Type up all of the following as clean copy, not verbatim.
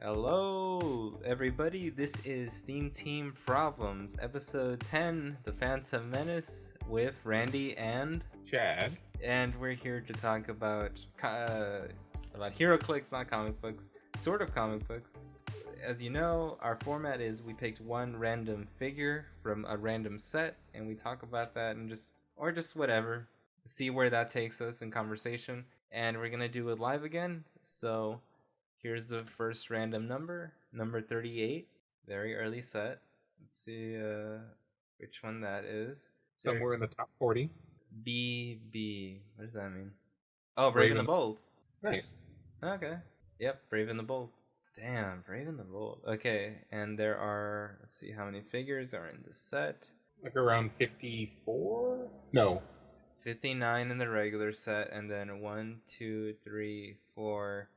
Hello, everybody. This is Theme Team Problems, episode 10, The Phantom Menace, with Randy and Chad. And we're here to talk about heroclix, not comic books, sort of comic books. As you know, our format is we picked one random figure from a random set, and we talk about that and just whatever, see where that takes us in conversation. And we're gonna do it live again, so. Here's the first random number 38. Very early set. Let's see which one that is. Somewhere in the top 40. BB. What does that mean? Oh, Brave and the Bold. Nice. Okay. Yep, Brave and the Bold. Damn, Brave and the Bold. Okay, and there are, let's see how many figures are in the set. Like around 54? No. 59 in the regular set, and then 1, 2, 3, 4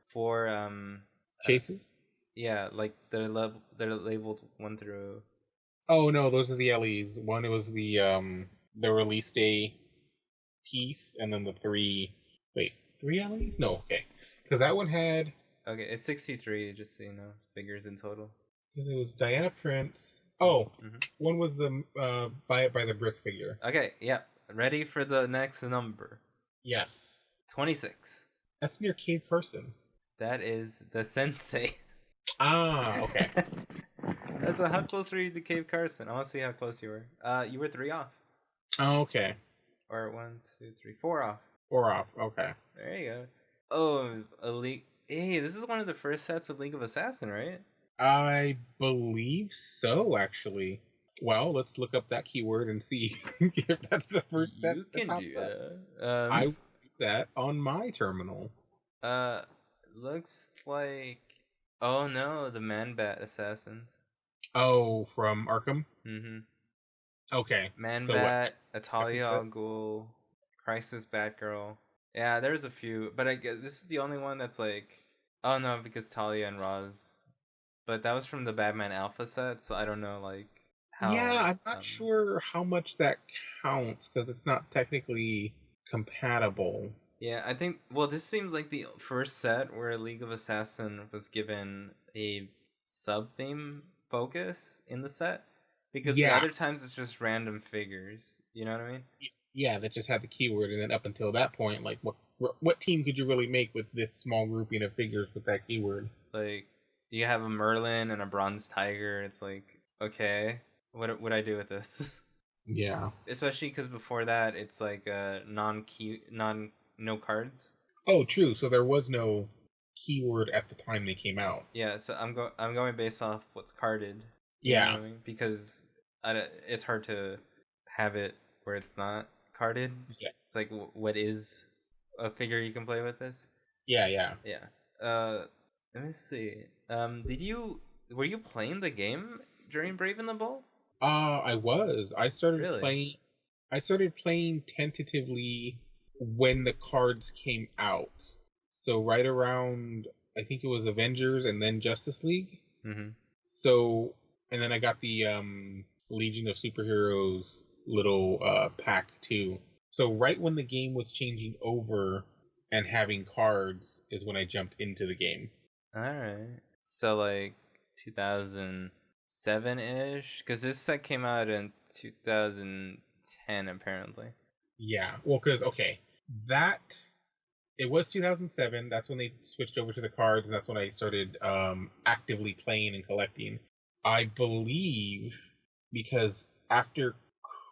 chases? Yeah, like they're labeled 1 through. Oh no, those are the LEs. One it was the release day piece, and then the three LEs? No, okay. Because that one had it's 63, just so you know, figures in total. Because it was Diana Prince. Oh, one was the Buy It by the Brick figure. Okay, yep. Ready for the next number? Yes. 26. That's near Cave Person. That is the Sensei. Ah, okay. That's how close were you to Cave Carson? I want to see how close you were. You were 3 off. Oh, okay. Or 1, 2, 3, 4 off. 4 off. Okay. There you go. Oh, a League. Hey, this is one of the first sets with League of Assassin, right? I believe so, actually. Well, let's look up that keyword and see if that's the first set. You can do that. I will do that on my terminal. Looks like. Oh no, the Man-Bat Assassins. Oh, from Arkham? Mm-hmm. Okay. Man-Bat, Atalia Al Ghul, Crisis Batgirl. Yeah, there's a few, but I guess this is the only one that's like. Oh no, because Talia and Roz. But that was from the Batman Alpha set, so I don't know, like. How, yeah, I'm not sure how much that counts, because it's not technically compatible. Yeah, I think, well, this seems like the first set where League of Assassin was given a sub-theme focus in the set, because the other times it's just random figures, you know what I mean? Yeah, that just had the keyword, and then up until that point, like, what team could you really make with this small grouping of figures with that keyword? Like, you have a Merlin and a Bronze Tiger, it's like, okay, what would I do with this? Yeah. Especially because before that, it's like no cards. Oh, true. So there was no keyword at the time they came out. Yeah, so I'm going based off what's carded. Yeah. You know what I mean? Because it's hard to have it where it's not carded. Yeah. It's like, what is a figure you can play with this? Yeah. Yeah. Let me see. Were you playing the game during Brave and the Bold? I was. I started playing tentatively when the cards came out. So right around, I think it was Avengers and then Justice League. Mm-hmm. So, and then I got the Legion of Superheroes little pack too. So right when the game was changing over and having cards is when I jumped into the game. Alright. So like 2007-ish? Because this set came out in 2010 apparently. Yeah, well, because, okay, it was 2007, that's when they switched over to the cards, and that's when I started actively playing and collecting. I believe because after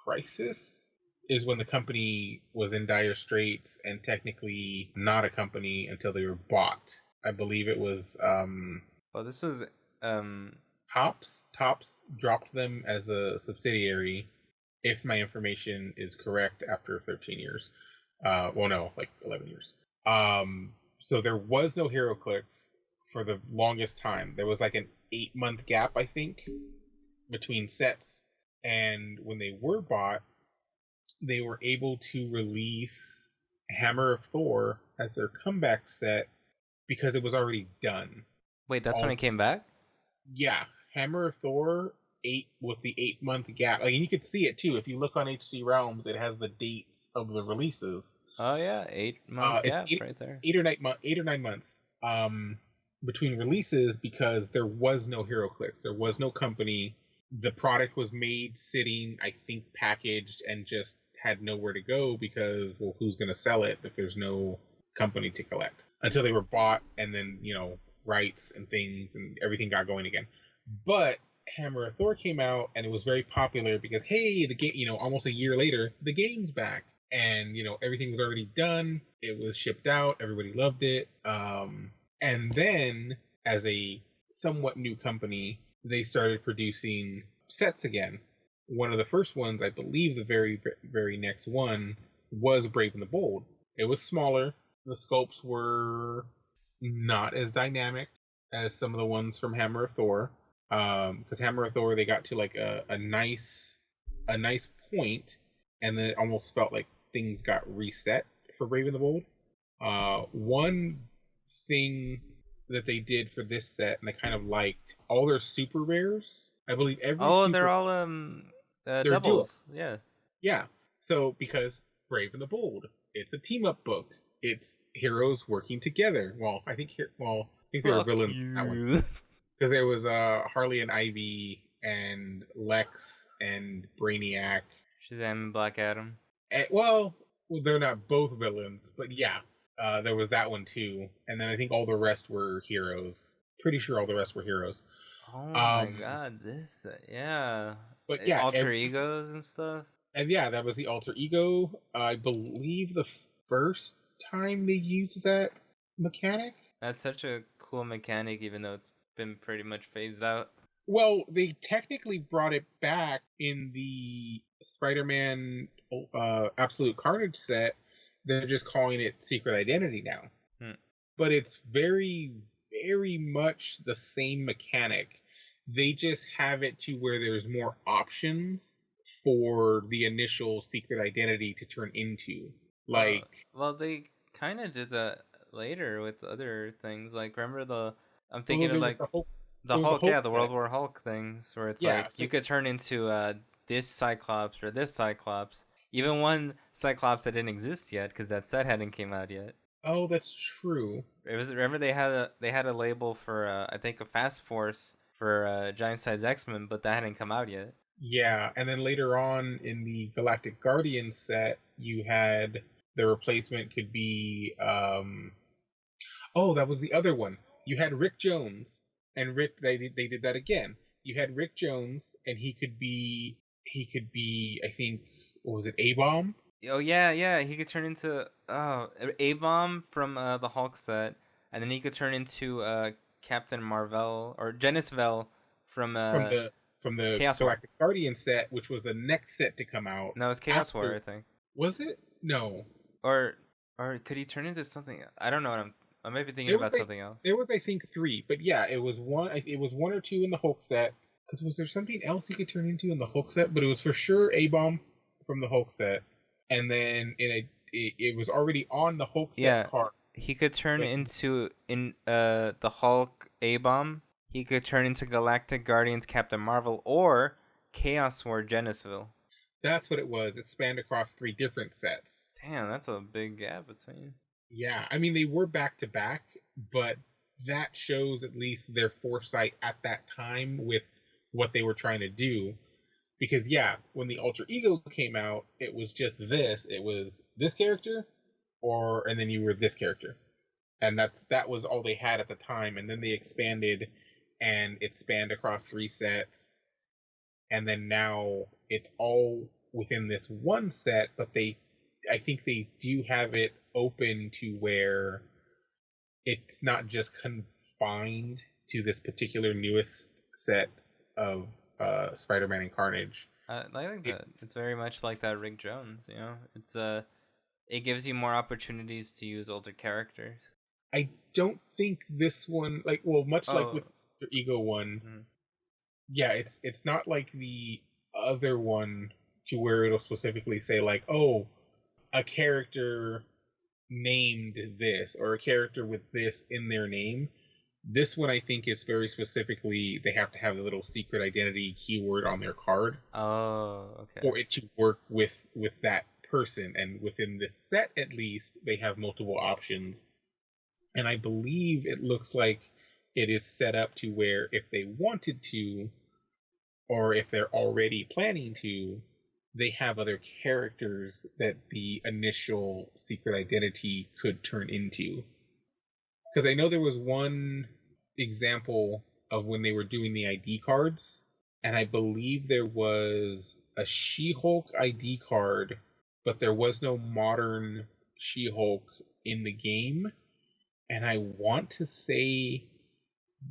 Crisis is when the company was in dire straits and technically not a company until they were bought. I believe it was this was Topps dropped them as a subsidiary, if my information is correct, after 13 years. Well, no, like 11 years. So there was no heroclix for the longest time. There was like an 8-month gap, I think, between sets. And when they were bought, they were able to release Hammer of Thor as their comeback set because it was already done. Wait, that's when it came back? Yeah, Hammer of Thor with the 8-month gap. Like, and you could see it too. If you look on HC Realms, it has the dates of the releases. Oh yeah, 8-month gap right there. 8 or 9 months. between releases because there was no heroclix, there was no company. The product was made, sitting, I think, packaged, and just had nowhere to go because, well, who's going to sell it if there's no company to collect? Until they were bought, and then, rights and things and everything got going again. But Hammer of Thor came out, and it was very popular because, hey, the game, almost a year later, the game's back. And, everything was already done. It was shipped out. Everybody loved it. And then, as a somewhat new company, they started producing sets again. One of the first ones, I believe the very, very next one, was Brave and the Bold. It was smaller. The sculpts were not as dynamic as some of the ones from Hammer of Thor. Because Hammer of Thor, they got to like a nice point, and then it almost felt like things got reset for Brave and the Bold. One thing that they did for this set, and I kind of liked, all their super rares. I believe every they're all they're doubles. Duo. Yeah. So because Brave and the Bold, it's a team up book. It's heroes working together. Well, I think they were villains in that one. Because there was Harley and Ivy and Lex and Brainiac. Shazam and Black Adam. Well, they're not both villains, but yeah. There was that one too, and then I think all the rest were heroes. Pretty sure all the rest were heroes. Oh my god, this But yeah, alter egos and stuff. And yeah, that was the alter ego. I believe the first time they used that mechanic. That's such a cool mechanic, even though it's been pretty much phased out. Well, they technically brought it back in the Spider-Man Absolute Carnage set. They're just calling it Secret Identity now. But it's very, very much the same mechanic. They just have it to where there's more options for the initial Secret Identity to turn into. Like, well, they kind of did that later with other things. Like, remember I'm thinking of like the Hulk, the World War Hulk things, where it's like you could turn into this Cyclops or this Cyclops. Even one Cyclops that didn't exist yet because that set hadn't came out yet. Oh, that's true. It was, remember they had a label for I think a Fast Force for Giant Size X-Men, but that hadn't come out yet. Yeah, and then later on in the Galactic Guardians set, you had the replacement could be that was the other one. You had Rick Jones, and they did that again. You had Rick Jones, and he could be I think, what was it, A-Bomb? Oh yeah, he could turn into A-Bomb from the Hulk set, and then he could turn into Captain Marvel or Genisville from the Chaos Galactic War. Guardian set, which was the next set to come out. No, it was Chaos War, I think. Was it? No. Or could he turn into something? I don't know. I might be thinking about something else. There was, I think, 3, but yeah, it was one. It was 1 or 2 in the Hulk set. Because was there something else he could turn into in the Hulk set? But it was for sure A-Bomb from the Hulk set, and then it was already on the Hulk set card. He could turn into the Hulk A-Bomb. He could turn into Galactic Guardians Captain Marvel or Chaos War Genisville. That's what it was. It spanned across 3 different sets. Damn, that's a big gap between. Yeah, I mean they were back to back, but that shows at least their foresight at that time with what they were trying to do. Because yeah, when the Alter Ego came out, it was just this. It was this character, and then you were this character, and that was all they had at the time. And then they expanded, and it spanned across 3 sets, and then now it's all within this one set. But I think they do have it open to where it's not just confined to this particular newest set of Spider-Man and Carnage. I think that it's very much like that Rick Jones. It's it gives you more opportunities to use older characters. I don't think this one, much like with the Ego one, yeah, it's not like the other one to where it'll specifically say like, oh, a character named this or a character with this in their name. This one, I think, is very specifically, they have to have a little secret identity keyword on their card. Oh, okay. For it to work with that person. And within this set, at least, they have multiple options. And I believe it looks like it is set up to where if they wanted to, or if they're already planning to, they have other characters that the initial secret identity could turn into. Because I know there was one example of when they were doing the ID cards, and I believe there was a She-Hulk ID card, but there was no modern She-Hulk in the game. And I want to say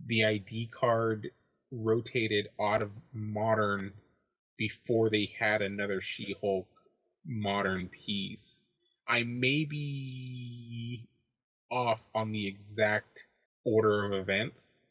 the ID card rotated out of modern before they had another She-Hulk modern piece. I may be off on the exact order of events,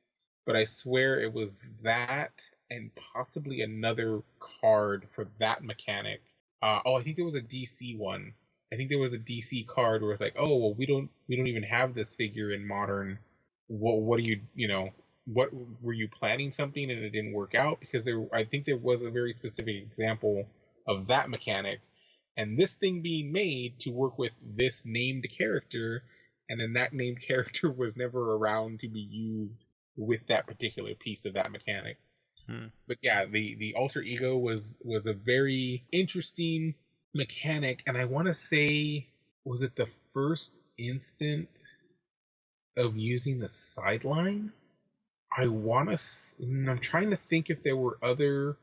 but I swear it was that and possibly another card for that mechanic. I think there was a DC one. I think there was a DC card where it's like, oh well, we don't even have this figure in modern. What do what were you planning something and it didn't work out? Because I think there was a very specific example of that mechanic, and this thing being made to work with this named character, and then that named character was never around to be used with that particular piece of that mechanic. But yeah, the alter ego was a very interesting mechanic, and I want to say, was it the first instant of using the sideline? I'm trying to think if there were other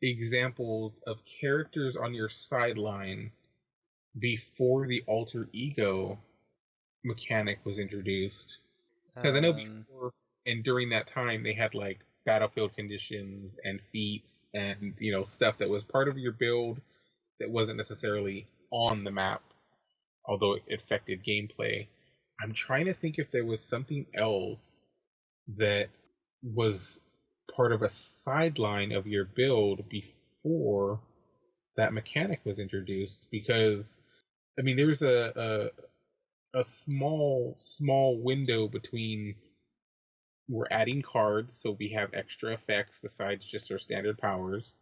examples of characters on your sideline before the alter ego mechanic was introduced. Because I know before and during that time they had like battlefield conditions and feats and stuff that was part of your build that wasn't necessarily on the map, although it affected gameplay. I'm trying to think if there was something else that was part of a sideline of your build before that mechanic was introduced, because I mean there was a small window between we're adding cards, so we have extra effects besides just our standard powers,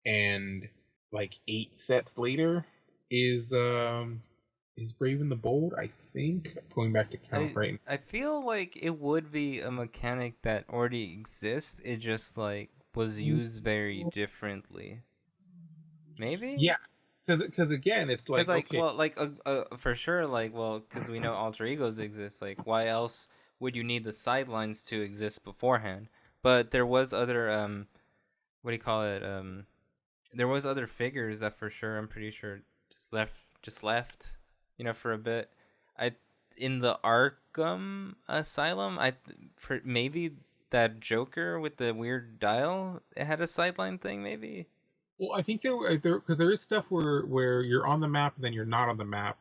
and like 8 sets later is Brave and the Bold, I think. Going back to count right now. I feel like it would be a mechanic that already exists. It just like was used very differently. Maybe? Yeah, because again, it's Because like like okay, well like for sure like well because we know alter egos exist. Like why else would you need the sidelines to exist beforehand? But there was other what do you call it there was other figures that for sure I'm pretty sure just left for a bit. I in the Arkham Asylum for maybe that Joker with the weird dial, it had a sideline thing maybe. well, I think there because there is stuff where you're on the map and then you're not on the map,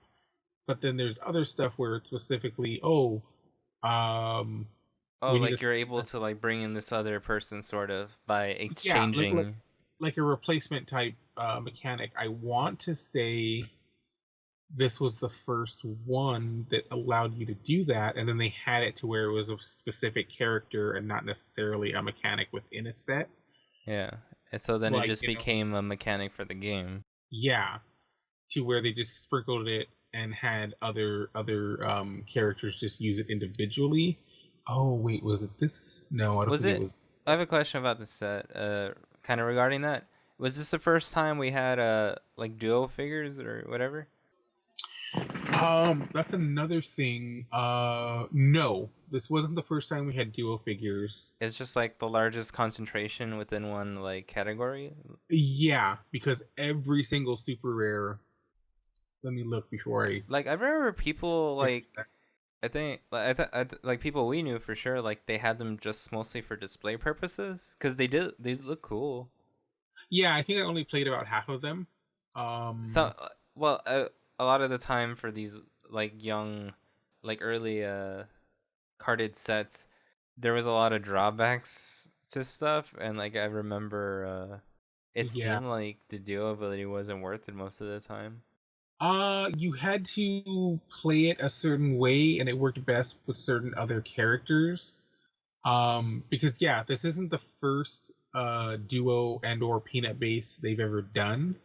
but then there's other stuff where it's specifically um Oh, we need like you're able to like bring in this other person sort of by yeah, exchanging. like a replacement type mechanic. I want to say this was the first one that allowed you to do that, and then they had it to where it was a specific character and not necessarily a mechanic within a set. Yeah. And so then it Like, just became a mechanic for the game. yeah, to where they just sprinkled it and had other characters just use it individually. Oh wait, was it this? No, I don't Was think it it? was. I have a question about the set. Kind of regarding that. Was this the first time we had like duo figures or whatever? That's another thing. No, this wasn't the first time we had duo figures. It's just like the largest concentration within one like category. Yeah, because every single super rare. Let me look before I. Like I remember people like I think like like people we knew for sure like they had them just mostly for display purposes because they look cool. Yeah, I think I only played about half of them. So well a lot of the time for these like young like early carded sets there was a lot of drawbacks to stuff and like I remember it Yeah. seemed like the duo ability wasn't worth it most of the time. You had to play it a certain way, and it worked best with certain other characters. Because yeah, this isn't the first duo and or peanut base they've ever done.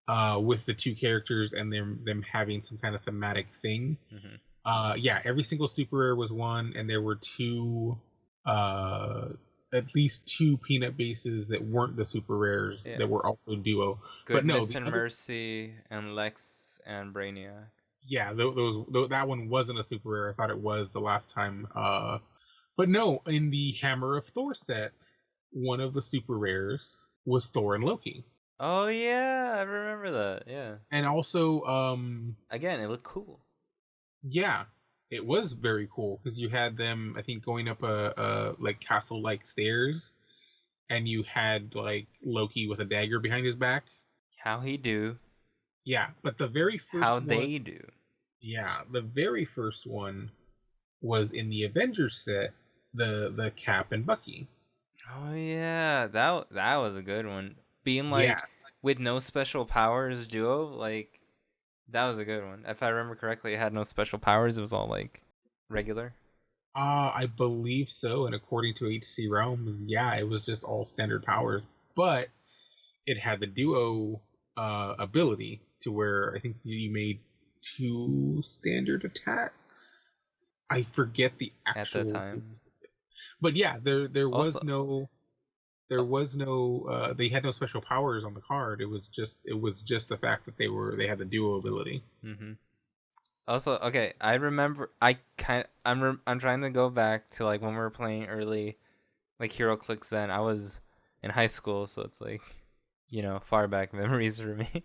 With the two characters and them having some kind of thematic thing. Mm-hmm. Yeah, every single super rare was one, and there were two uh, at least two peanut bases that weren't the super rares Yeah. that were also duo. But no, Goodness the and other, Mercy and Lex and Brainiac. yeah, that one wasn't a super rare. I thought it was the last time. But no, in the Hammer of Thor set, one of the super rares was Thor and Loki. Oh yeah, I remember that. Yeah. And also, Again, it looked cool. yeah, it was very cool because you had them, I think, going up a like castle like stairs, and you had like Loki with a dagger behind his back. How he do? Yeah, but the very How first one, they do? yeah, the very first one was in the Avengers set, the Cap and Bucky. Oh yeah, that was a good one. Being like Yes. with no special powers duo, like that was a good one. If I remember correctly, it had no special powers. It was all like regular. I believe so, and according to HC Realms, yeah, it was just all standard powers, but it had the duo ability to where I think you made two standard attacks. I forget the At the actual time. rules, but yeah, there Also, was no oh, they had no special powers on the card. It was just the fact that they had the duo ability. mm-hmm. Also, okay, I remember. I'm trying to go back to like when we were playing early, like heroclix. Then I was in high school, so it's like, far back memories for me.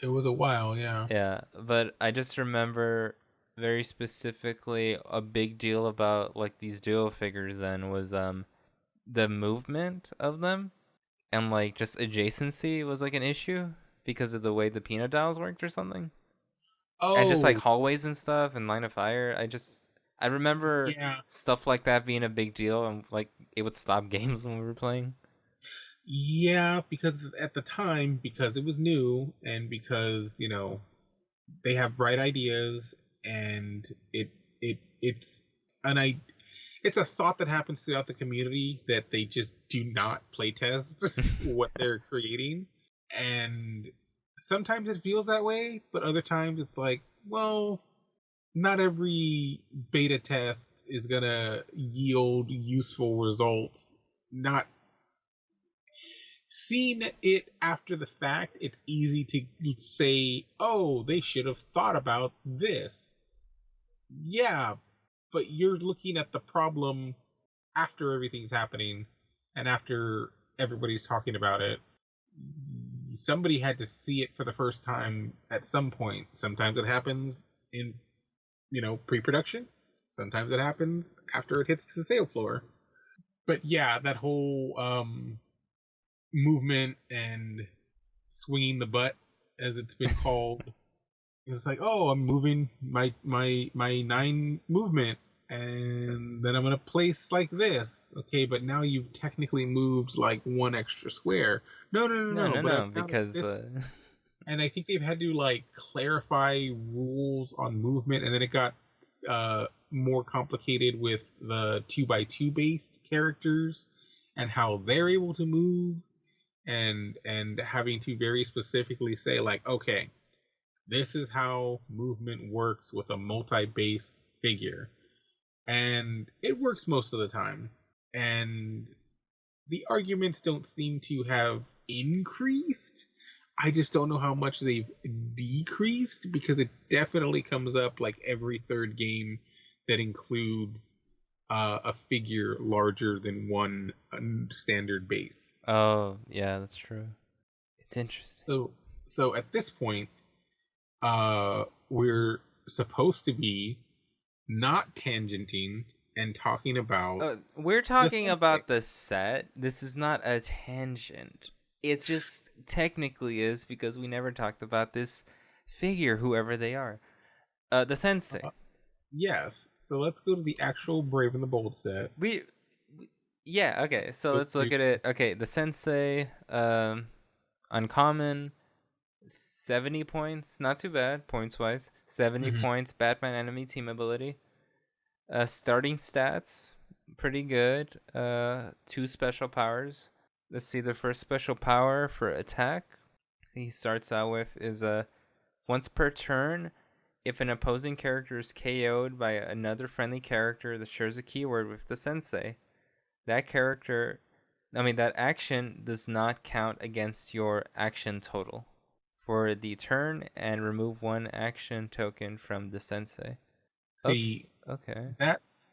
It was a while, yeah. Yeah, but I just remember very specifically a big deal about like these duo figures then was the movement of them, and like just adjacency was like an issue because of the way the peanut dials worked or something. And just like Oh, hallways and stuff and line of fire. I remember yeah. stuff like that being a big deal, and like it would stop games when we were playing. Yeah, because at the time, because it was new and because, they have bright ideas and an I it's a thought that happens throughout the community that they just do not playtest what they're creating. And sometimes it feels that way, but other times it's like, well, not every beta test is gonna yield useful results. Not Seeing it after the fact, it's easy to say, oh, they should have thought about this. Yeah, but you're looking at the problem after everything's happening and after everybody's talking about it. Somebody had to see it for the first time at some point. Sometimes it happens in, pre-production. Sometimes it happens after it hits the sale floor. But yeah, that whole movement and swinging the butt, as it's been called. It was like, oh, I'm moving my 9 movement, and then I'm gonna place like this. Okay, but now you've technically moved like one extra square. No, no, no, No, no. no, But no, I've counted because this, and I think they've had to like clarify rules on movement, and then it got more complicated with the 2x2 based characters and how they're able to move, and having to very specifically say like, okay, this is how movement works with a multi-base figure, and it works most of the time, and the arguments don't seem to have increased. I just don't know how much they've decreased, because it definitely comes up like every third game that includes a figure larger than one standard base. oh yeah, that's true. It's interesting. So at this point, we're supposed to be not tangenting and talking about We're the talking sensei. about the set. This is not a tangent. It just technically is because we never talked about this figure, whoever they are. The sensei. Uh, yes. So let's go to the actual Brave and the Bold set. We yeah, okay. So Go let's look at briefly. it. Okay, the sensei, uncommon, 70 points, not too bad points wise. 70 Hmm. points, Batman enemy team ability. Starting stats, pretty good. Two special powers. Let's see, the first special power for attack he starts out with is once per turn, if an opposing character is KO'd by another friendly character that shares a keyword with the sensei, that character, I mean, that action does not count against your action total for the turn and remove one action token from the sensei. Okay. See, Okay. that's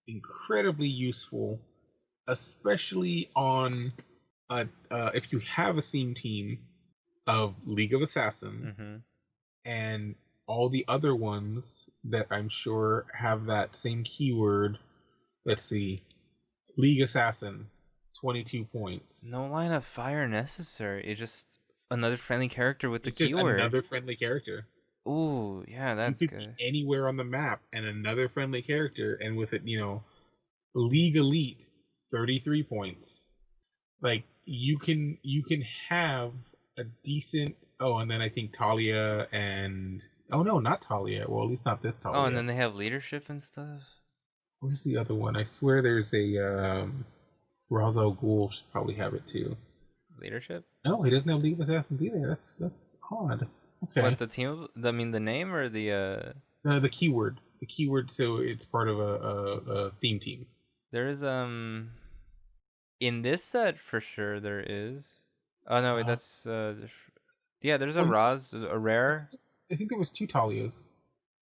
incredibly useful, especially on if you have a theme team of League of Assassins Mm-hmm. and all the other ones that I'm sure have that same keyword. Let's see, League Assassin, 22 points. No line of fire necessary. It's just another friendly character with the It's just keyword. another friendly character. Ooh, yeah, You that's could be good. anywhere on the map and another friendly character, and with it, League Elite, 33 points. Like you can have a decent. Oh, and then I think Talia and oh no, not Talia. Well, at least not this Oh, and Talia. then they have leadership and stuff. Where's the other one? I swear there's a Ra's al Ghul should probably have it too. Leadership? No, he doesn't have League of Assassins either. That's odd. What, Okay. the team? I mean, the name or the The keyword. The keyword, so it's part of a theme team. There is in this set for sure there is. Oh no, wait, Uh, that's yeah. There's a well, Roz, a I rare, think, I think there was two Talias.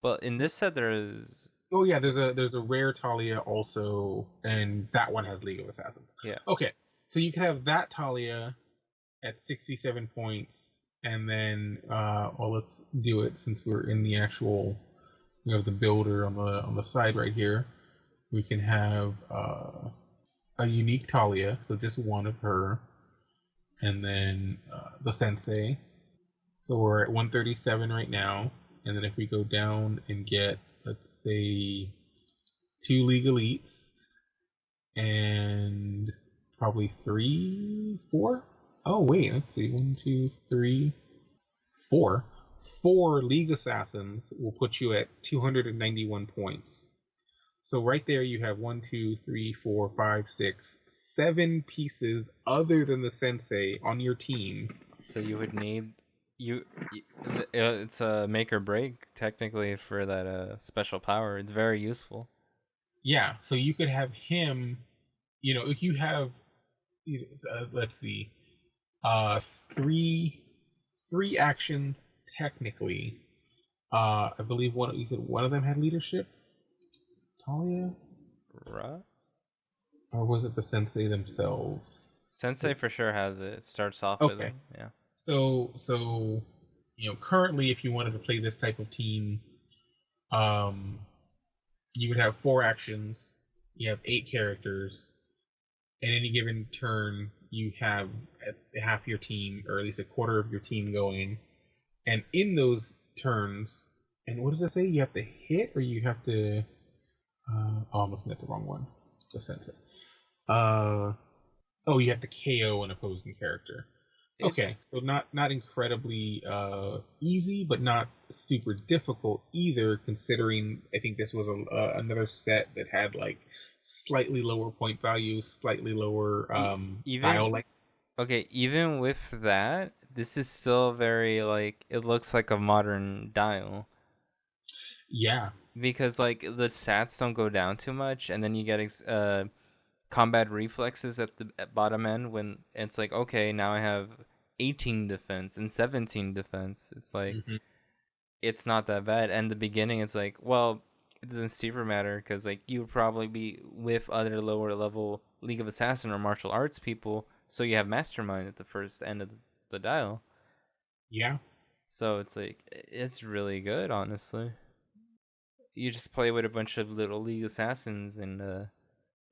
but in this set there is. Oh yeah, there's a rare Talia also, and that one has League of Assassins. Yeah. Okay, so you can have that Talia at 67 points, and then well, let's do it since we're in the actual. We have the builder on the side right here. We can have a unique Talia, so just one of her, and then the sensei. So we're at 137 right now, and then if we go down and get, let's say, two League Elites, and probably three, four. Oh wait, let's see, one, two, three, four. Four League Assassins will put you at 291 points. So right there you have one, two, three, four, five, six, seven pieces other than the sensei on your team. So you would need you. It's a make or break technically for that special power. It's very useful. Yeah, so you could have him. If you have, let's see, uh, three three actions technically. I believe one. You said one of them had leadership. Talia, Right. or was it the sensei themselves? Sensei for sure has it. It starts off with Okay, him. Yeah. so currently, if you wanted to play this type of team, um, you would have four actions. You have eight characters. At any given turn, you have half your team, or at least a quarter of your team going. And in those turns, and what does it say? You have to hit, or you have to. Oh, I'm looking at the wrong one. The sensei. Oh, you have to KO an opposing character. It. Okay, so not incredibly easy, but not super difficult either. Considering I think this was another set that had like slightly lower point values, slightly lower Even dial length. okay. Even with that, this is still very like it looks like a modern dial. Yeah, Because like the stats don't go down too much, and then you get combat reflexes at the bottom end when it's like, okay, now I have 18 defense and 17 defense. It's like hmm it's not that bad. And the beginning, it's like, well, it doesn't super matter because like you would probably be with other lower level League of Assassin or martial arts people, so you have Mastermind at the first end of the dial. yeah. So it's like it's really good, honestly. You just play with a bunch of little League Assassins and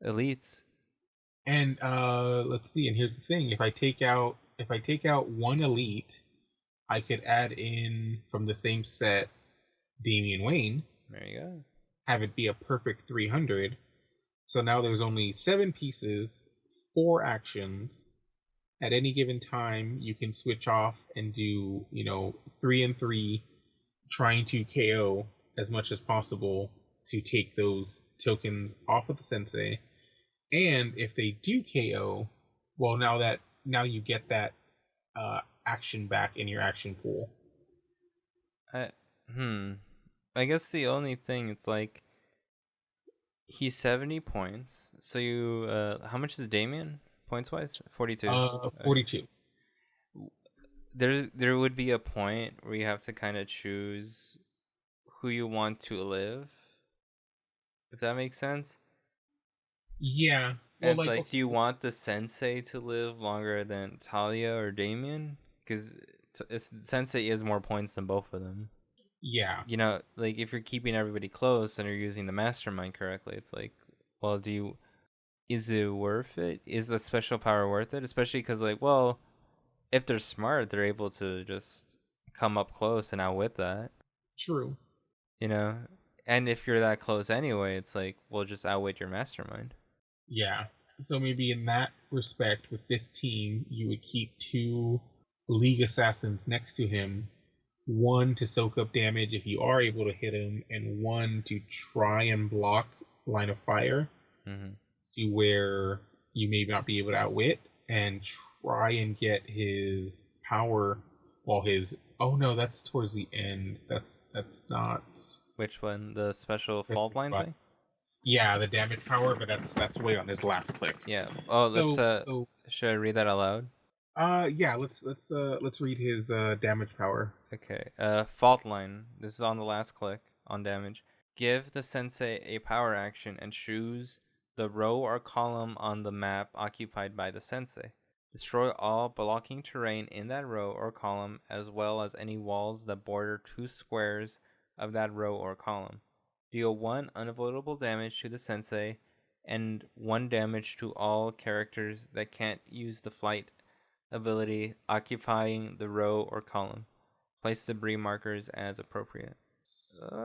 elites. And let's see. And here's the thing: if I take out one elite, I could add in from the same set Damian Wayne, There you go. have it be a perfect 300. So now there's only seven pieces, four actions. At any given time, you can switch off and do, three and three, trying to KO as much as possible to take those tokens off of the sensei. And if they do KO, well, now you get that action back in your action pool. I I guess the only thing it's like He's 70 points. So you, how much is Damien points wise? 42. Okay. 42. There would be a point where you have to kind of choose who you want to live, if that makes sense. Yeah. And Well, it's like, like, okay. do you want the sensei to live longer than Talia or Damien? Because sensei is more points than both of them. Yeah. You know, like if you're keeping everybody close and you're using the mastermind correctly, it's like, well, is it worth it? Is the special power worth it? Especially because, like, well, if they're smart, they're able to just come up close and outwit that, True. you know? And if you're that close anyway, it's like, well, just outwit your mastermind. Yeah. So maybe in that respect, with this team, you would keep 2 League Assassins next to him, 1 to soak up damage if you are able to hit him, and 1 to try and block line of fire, Mm-hmm. to where you may not be able to outwit, and try and get his power while his. Oh no, that's towards the end. That's not. Which one? The special fault line But thing? yeah, the damage power, but that's way on his last click. Yeah. Oh, let's So should I read that out loud? yeah, let's read his damage power. Okay. Fault line. This is on the last click on damage. Give the sensei a power action and choose the row or column on the map occupied by the sensei. Destroy all blocking terrain in that row or column, as well as any walls that border 2 squares of that row or column. Deal 1 unavoidable damage to the sensei, and 1 damage to all characters that can't use the flight ability occupying the row or column. Place debris markers as appropriate.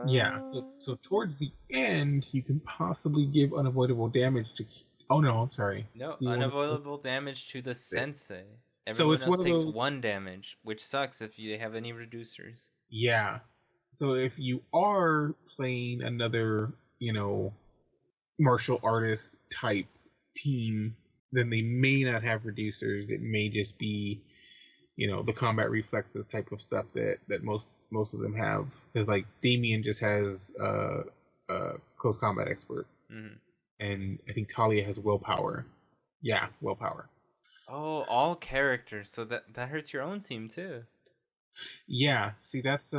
Yeah, so towards the end, you can possibly give unavoidable damage to. Oh no, I'm sorry. No, Do you want to? unavoidable damage to the sensei. So Everyone it's else one of takes those. 1 damage, which sucks if you have any reducers. Yeah. So if you are playing another, martial artist type team, then they may not have reducers. It may just be, the combat reflexes type of stuff that most of them have. Because like Damien just has close combat expert, Mm-hmm. and I think Talia has willpower. Yeah, willpower. Oh, all characters. So that hurts your own team too. Yeah. See, that's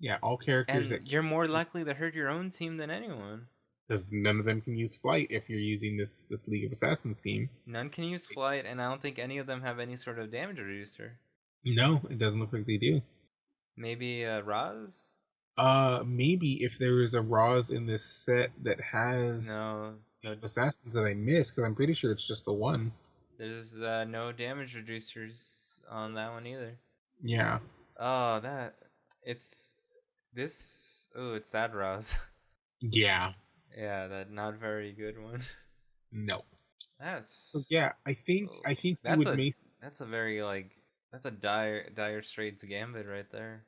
yeah, all characters And that you're more likely to hurt your own team than anyone. because none of them can use flight if you're using this League of Assassins team. None can use flight, and I don't think any of them have any sort of damage reducer. No, it doesn't look like they do. Maybe Raz? Maybe if there is a Roz in this set that has No, no. assassins that I missed, because I'm pretty sure it's just the one. There's no damage reducers on that one either. Yeah. Oh, it's this. Oh, it's that Raz. Yeah. Yeah, that not very good one. No. So That's yeah, I think you that's would a make. that's a very that's a dire straits gambit right there.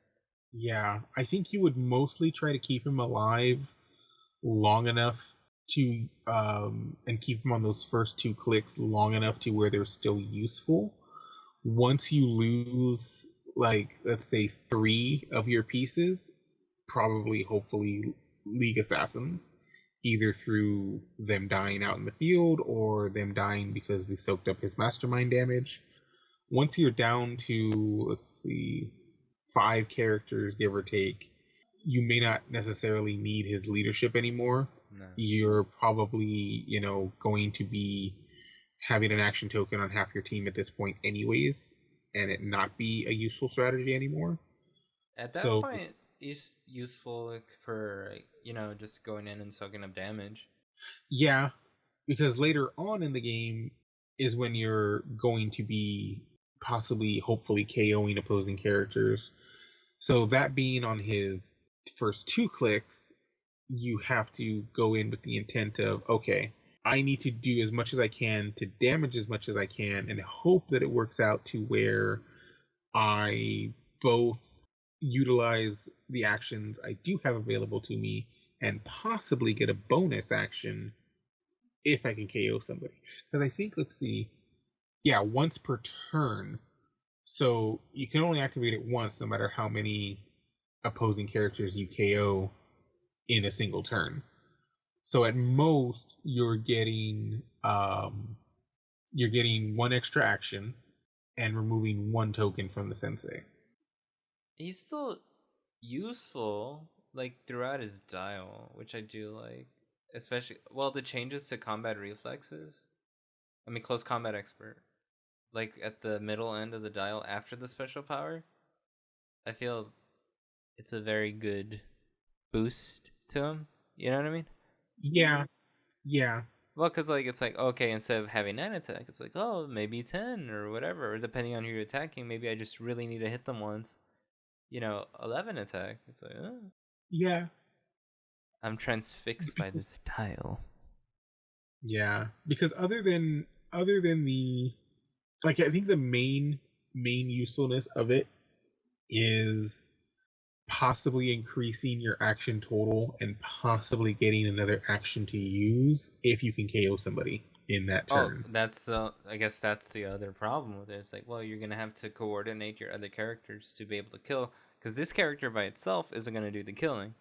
Yeah, I think you would mostly try to keep him alive long enough to and keep him on those first 2 clicks long enough to where they're still useful. Once you lose, like, let's say 3 of your pieces, probably hopefully League Assassins, either through them dying out in the field or them dying because they soaked up his mastermind damage. Once you're down to, let's see, 5 characters, give or take, you may not necessarily need his leadership anymore. No. You're probably, going to be having an action token on half your team at this point anyways, and it not be a useful strategy anymore. At that So point, it's useful for just going in and soaking up damage. yeah, because later on in the game is when you're going to be possibly, hopefully, KOing opposing characters. So that being on his first 2 clicks, you have to go in with the intent of, okay, I need to do as much as I can to damage as much as I can and hope that it works out to where I both utilize the actions I do have available to me and possibly get a bonus action if I can KO somebody. Because I think, let's see, yeah, once per turn. So you can only activate it once, no matter how many opposing characters you KO in a single turn. So at most you're getting one extra action and removing one token from the sensei. He's still useful, like throughout his dial, which I do like. Especially, well, the changes to combat reflexes. I mean, close combat expert. Like at the middle end of the dial after the special power. I feel it's a very good boost to him. You know what I mean? Yeah, yeah, Well, because like it's like okay, instead of having 9 attack, it's like oh maybe 10 or whatever. Or depending on who you're attacking, maybe I just really need to hit them once. 11 attack. It's like yeah, I'm transfixed by this tile. yeah. Because other than the like, I think the main usefulness of it is possibly increasing your action total and possibly getting another action to use if you can KO somebody in that Oh, turn. I guess that's the other problem with it. It's like, well, you're gonna have to coordinate your other characters to be able to kill, because this character by itself isn't gonna do the killing.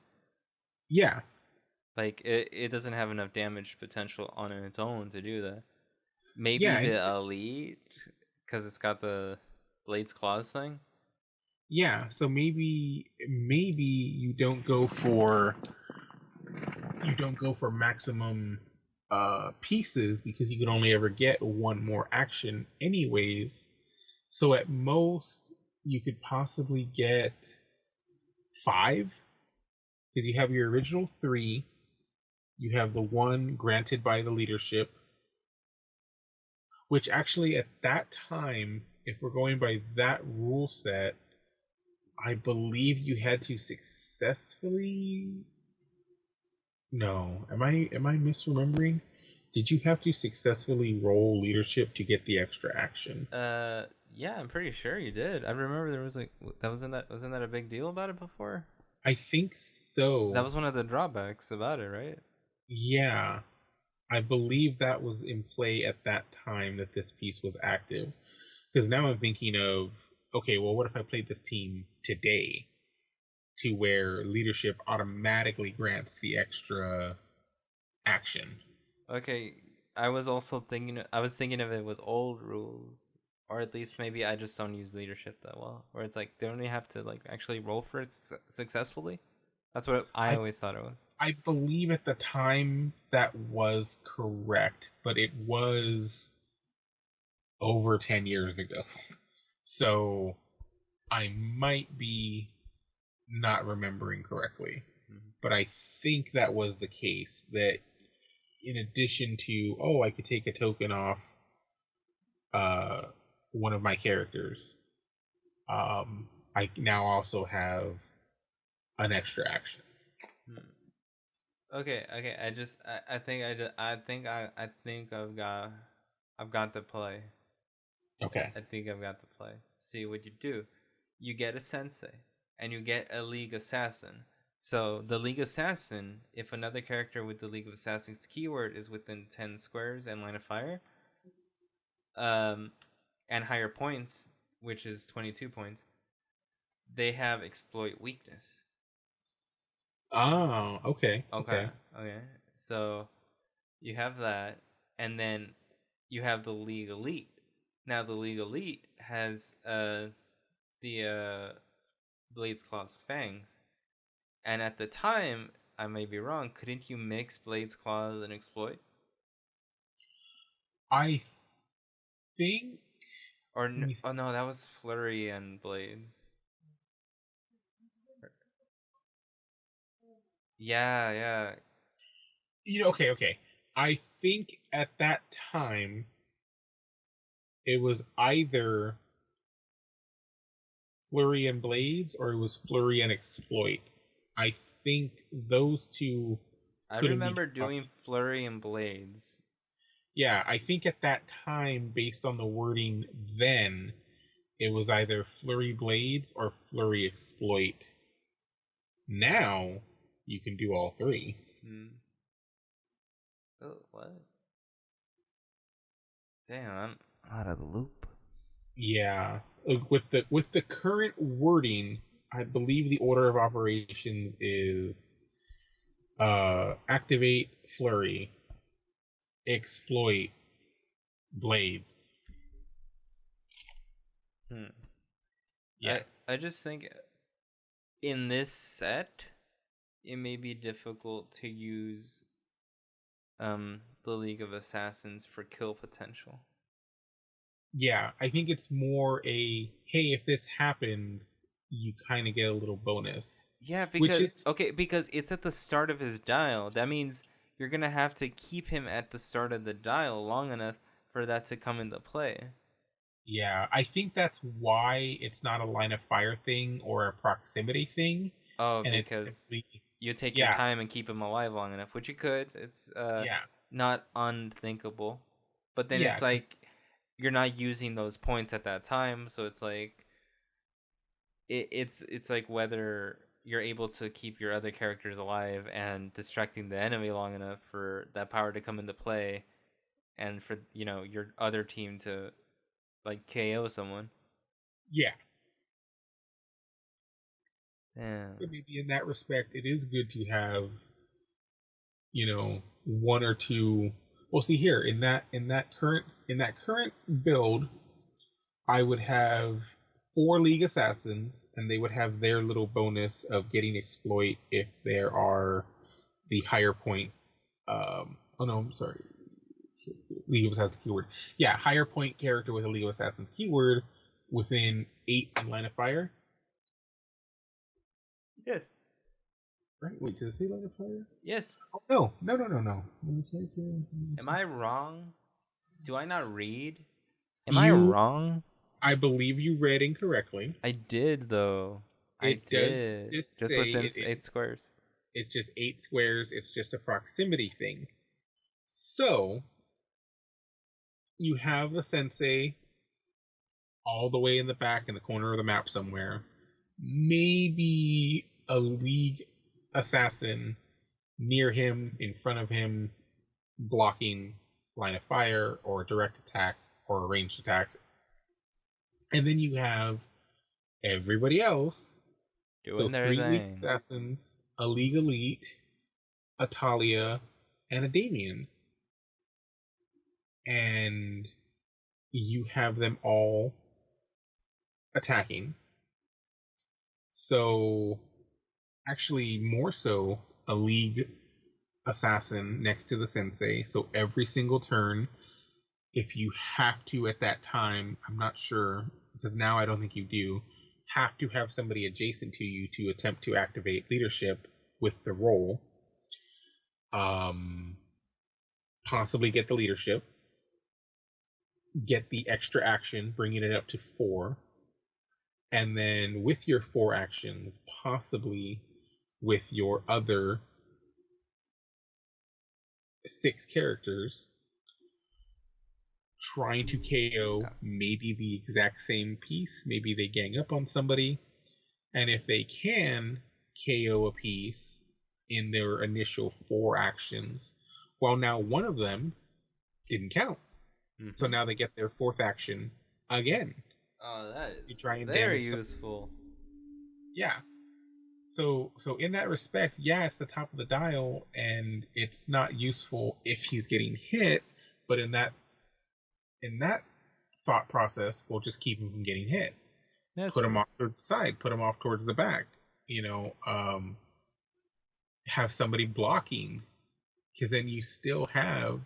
Yeah, Like it doesn't have enough damage potential on its own to do that. Maybe yeah, the elite, because it's got the blades claws thing. yeah. So maybe you don't go for maximum pieces because you can only ever get one more action anyways. So at most you could possibly get 5 because you have your original 3, you have the one granted by the leadership, which actually at that time, if we're going by that rule set, I believe you had to successfully. No, am I misremembering? Did you have to successfully roll leadership to get the extra action? Yeah, I'm pretty sure you did. I remember there was like that wasn't that a big deal about it before? I think That so. was one of the drawbacks about it, right? Yeah, I believe that was in play at that time that this piece was active. Because now I'm thinking of, okay, well, what if I played this team today to where leadership automatically grants the extra action? Okay, I was thinking of it with old rules, or at least maybe I just don't use leadership that well. Where it's like they only have to like actually roll for it successfully. That's what I I always thought it was. I believe at the time that was correct, but it was over 10 years ago. So I might be not remembering correctly. Mm-hmm. But I think that was the case, that in addition to, oh, I could take a token off uh, one of my characters, I now also have an extra action. Hmm. Okay. I think I've got the play. Okay. I think I've got the play. See what you do. You get a sensei, and you get a League Assassin. So the League Assassin, if another character with the League of Assassins keyword is within 10 squares and line of fire, um, and higher points, which is 22 points, they have exploit weakness. Oh, okay, Okay, okay. okay. So you have that, and then you have the League Elite. Now the League Elite has the Blade's Claw's Fangs, and at the time, I may be wrong. Couldn't you mix Blade's Claws and Exploit? I think. Or Let me oh see. no, that was Flurry and Blades. Yeah. Okay, okay. I think at that time it was either Flurry and Blades or it was Flurry and Exploit. I think those two I couldn't be remember dropped. doing Flurry and Blades. Yeah, I think at that time, based on the wording then, it was either Flurry Blades or Flurry Exploit. Now you can do all three. Hmm. Oh, what? Damn, I'm out of the loop. Yeah, with the current wording, I believe the order of operations is activate, flurry, exploit, blades. Hmm. Yeah. I just think in this set, it may be difficult to use the League of Assassins for kill potential. Yeah, I think it's more a hey, if this happens, you kind of get a little bonus, Yeah, which because is okay, because it's at the start of his dial. That means you're gonna have to keep him at the start of the dial long enough for that to come into play. yeah, I think that's why it's not a line of fire thing or a proximity thing, Oh, and it's because simply you take your yeah, time and keep him alive long enough, which you could. It's yeah, not unthinkable. But then yeah, it's like you're not using those points at that time, so it's like it's like whether you're able to keep your other characters alive and distracting the enemy long enough for that power to come into play and for your other team to like KO someone. yeah. So Damn. maybe in that respect, it is good to have one or two. Well, see here in that current build, I would have 4 League Assassins, and they would have their little bonus of getting exploit if there are the higher point. Oh no, I'm sorry. League of Assassins keyword. Yeah, higher point character with a League of Assassins keyword within 8 in line of fire. Yes. Right? Wait, did it say line of fire? Yes. Oh, no, no, no, no, no. Am I wrong? Do I not read? Am I You, wrong? I believe you read incorrectly. I did though. I It does did. just Just say within 8 squares. it's just 8 squares. It's just a proximity thing. So you have the sensei all the way in the back in the corner of the map somewhere. Maybe a League assassin near him, in front of him, blocking line of fire or a direct attack or a ranged attack. And then you have everybody else. So Doing their 3 League thing. assassins, a League Elite, a Talia, and a Damien. And you have them all attacking. So, actually, more so, a League assassin next to the sensei. So, every single turn, if you have to at that time, I'm not sure, because now I don't think you do, have to have somebody adjacent to you to attempt to activate leadership with the role. Um, Possibly get the leadership, get the extra action, bringing it up to 4, and then with your 4 actions, possibly with your other 6 characters, trying to KO maybe the exact same piece. Maybe they gang up on somebody, and if they can KO a piece in their initial 4 actions, well, now one of them didn't count. So now they get their 4th action again. Oh, that is You try and very damage some. useful. Yeah. So in that respect, yeah, it's the top of the dial, and it's not useful if he's getting hit. But in that thought process, we'll just keep him from getting hit. That's Put him true. off towards the side. Put him off towards the back. You know, have somebody blocking, because then you still have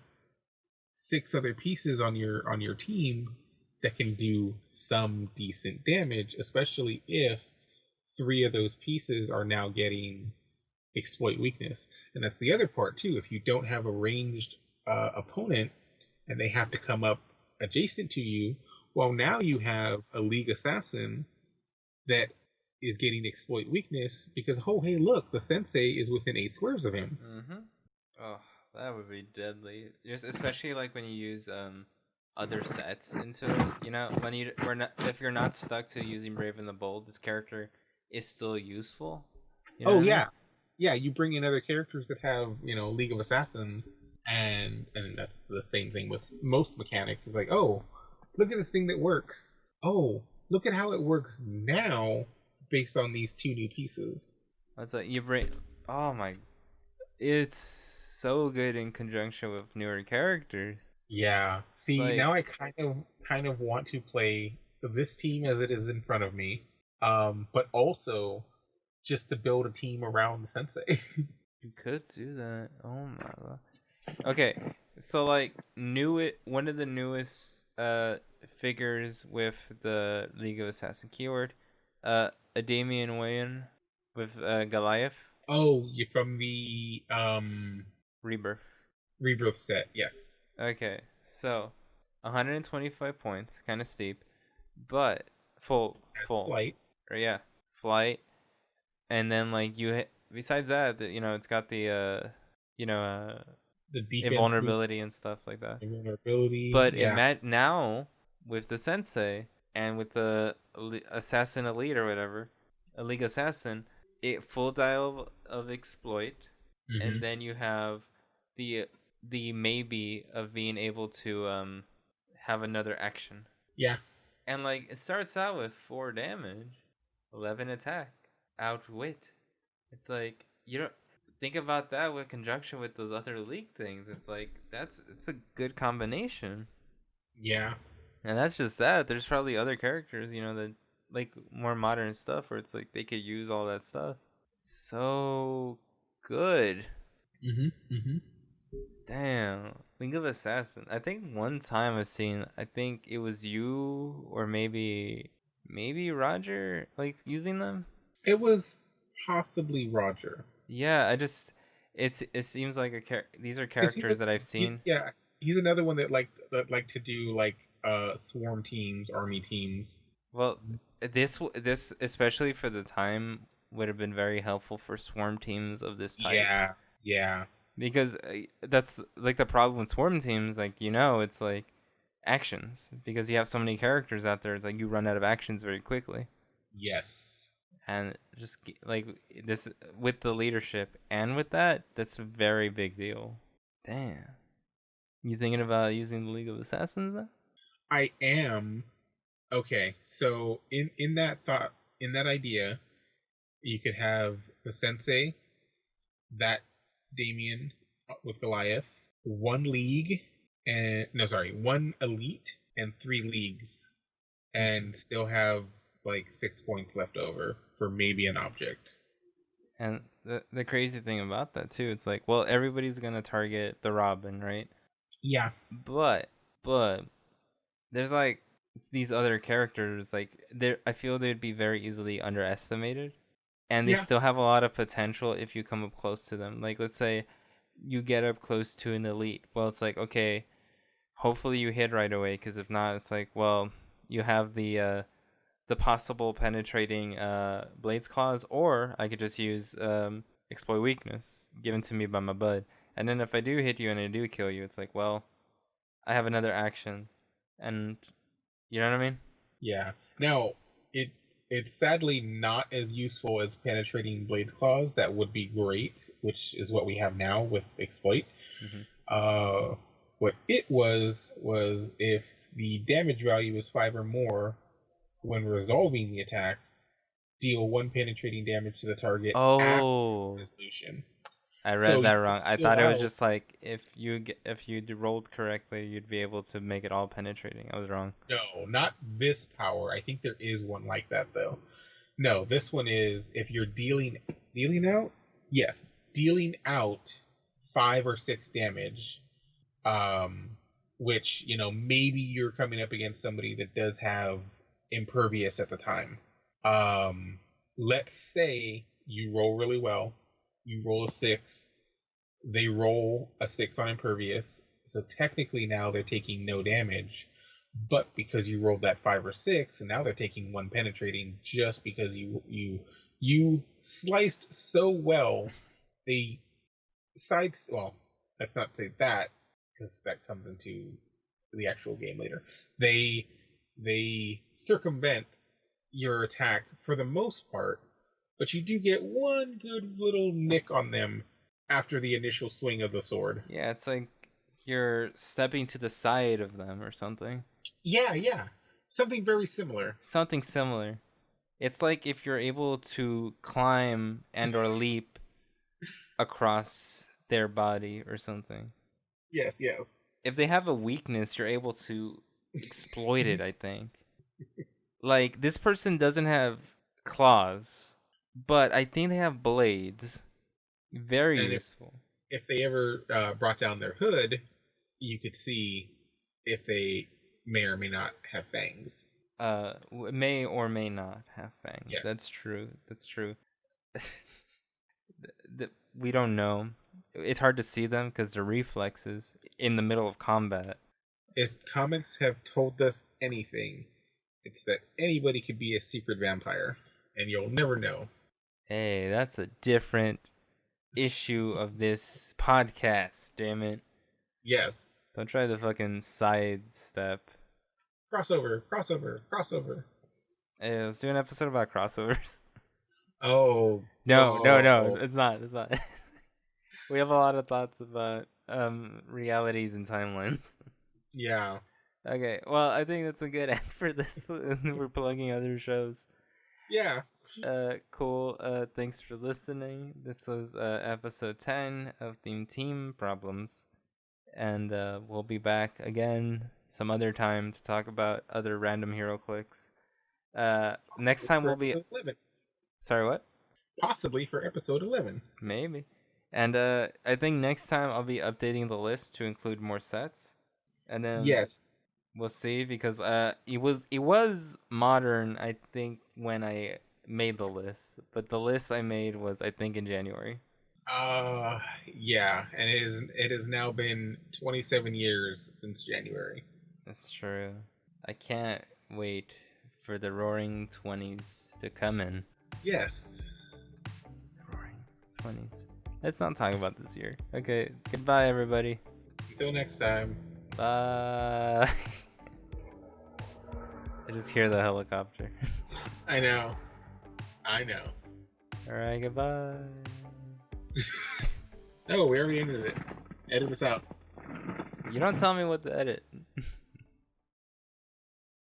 6 other pieces on your team that can do some decent damage, especially if 3 of those pieces are now getting exploit weakness. And that's the other part too. If you don't have a ranged opponent and they have to come up adjacent to you, well, now you have a League assassin that is getting exploit weakness because, oh, hey, look, the sensei is within 8 squares of him. Oh, that would be deadly. Just especially like when you use other sets into it. When we're not if you're not stuck to using Brave and the Bold, this character is still useful. You know Oh what I mean? yeah, yeah. You bring in other characters that have League of Assassins, and that's the same thing with most mechanics. It's like, oh, look at this thing that works. Oh, look at how it works now based on these 2 new pieces. That's like you bring. Oh my, it's so good in conjunction with newer characters. Yeah. See, now Like, I kind of want to play this team as it is in front of me, but also just to build a team around the sensei. you could do that. Oh my god. Okay, so like one of the newest figures with the League of Assassin keyword, a Damian Wayne with Goliath Oh, you're from the Rebirth. Rebirth set, yes. Okay, so 125 points, kind of steep, but As full, flight, or yeah, flight, and then like besides that, it's got the you know the defense boost, invulnerability and stuff like that. invulnerability, But yeah. now with the sensei and with the assassin elite or whatever, a league assassin, it full dial of exploit, and Hmm. then you have the maybe of being able to have another action. Yeah, And like it starts out with 4 damage, 11 attack, outwit. It's like you don't think about that with conjunction with those other league things. It's like it's a good combination. yeah. And that's just that. There's probably other characters, that like more modern stuff where it's like they could use all that stuff. So good. Hmm. Damn. Think of Assassin. I think one time I've seen, I think it was you or maybe Roger like using them. It was possibly Roger. Yeah, it seems like these are Because characters that I've he's seen. yeah, he's another one that like to do like swarm teams, army teams. Well, this especially for the time would have been very helpful for swarm teams of this type. Yeah, yeah, Because that's like the problem with swarm teams, like it's like actions, because you have so many characters out there. It's like you run out of actions very quickly, yes. and just like this with the leadership and with that's a very big deal. Damn, you thinking about using the League of Assassins then? I am okay. So in that idea, you could have the sensei, that Damien with Goliath, one league, and no, sorry, one elite and three leagues, and still have like 6 points left over for maybe an object. And the crazy thing about that too, it's like, well, everybody's gonna target the Robin, right? Yeah, But but there's like these other characters, like I feel they'd be very easily underestimated, and they yeah, still have a lot of potential if you come up close to them. Like, let's say you get up close to an elite. Well, it's like, okay, hopefully you hit right away, because if not, it's like, well, you have the possible penetrating blades claws, or I could just use exploit weakness given to me by my bud. And then if I do hit you and I do kill you, it's like, well, I have another action, and you know what I mean? yeah. Now it it's sadly not as useful as penetrating blades claws. That would be great, which is what we have now with exploit. Mm-hmm. Uh, what it was if the damage value is 5 or more when resolving the attack, deal one penetrating damage to the target after Oh, resolution. I So read you that can wrong. I deal thought it was out. just like if you rolled correctly, you'd be able to make it all penetrating. I was wrong. No, not this power. I think there is one like that though. No, this one is if you're dealing out. Yes, dealing out 5 or 6 damage. Um, which maybe you're coming up against somebody that does have impervious at the time. Um, let's say you roll really well. You roll a 6. They roll a 6 on impervious. So technically now they're taking no damage. But because you rolled that 5 or 6, and now they're taking one penetrating just because you sliced so well, they sides. Well, let's not say that because that comes into the actual game later. They they circumvent your attack for the most part, but you do get one good little nick on them after the initial swing of the sword. Yeah, it's like you're stepping to the side of them or something. Yeah, yeah. Something very similar. Something similar. It's like if you're able to climb and or leap across their body or something. Yes, yes. If they have a weakness, you're able to exploit it, I think. Like, this person doesn't have claws, but I think they have blades. Very And useful. if they ever brought down their hood, you could see if they may or may not have fangs. May or may not have fangs. Yes. That's true. That's true. We don't know. It's hard to see them because they're reflexes in the middle of combat. If comics have told us anything, it's that anybody could be a secret vampire, and you'll never know. Hey, that's a different issue of this podcast, damn it. Yes. Don't try to fucking sidestep. Crossover, crossover, crossover. Hey, let's do an episode about crossovers. Oh. No, it's not. It's not. We have a lot of thoughts about realities and timelines. Yeah. Okay, well, I think that's a good end for this. We're plugging other shows. Yeah. Cool. Thanks for listening. This was episode 10 of Theme Team Problems. And we'll be back again some other time to talk about other random heroclix. Next time we'll be... 11. Sorry, what? Possibly for episode 11. Maybe. And I think next time I'll be updating the list to include more sets. And then yes, we'll see, because it was modern, I think, when I made the list. But the list I made was, I think, in January. Yeah, and it has now been 27 years since January. That's true. I can't wait for the Roaring 20s to come in. Yes. Roaring 20s. Let's not talk about this year. Okay, goodbye, everybody. Until next time. Bye. I just hear the helicopter. I know. Alright, goodbye. No, we already ended it. Edit this out. You don't tell me what to edit.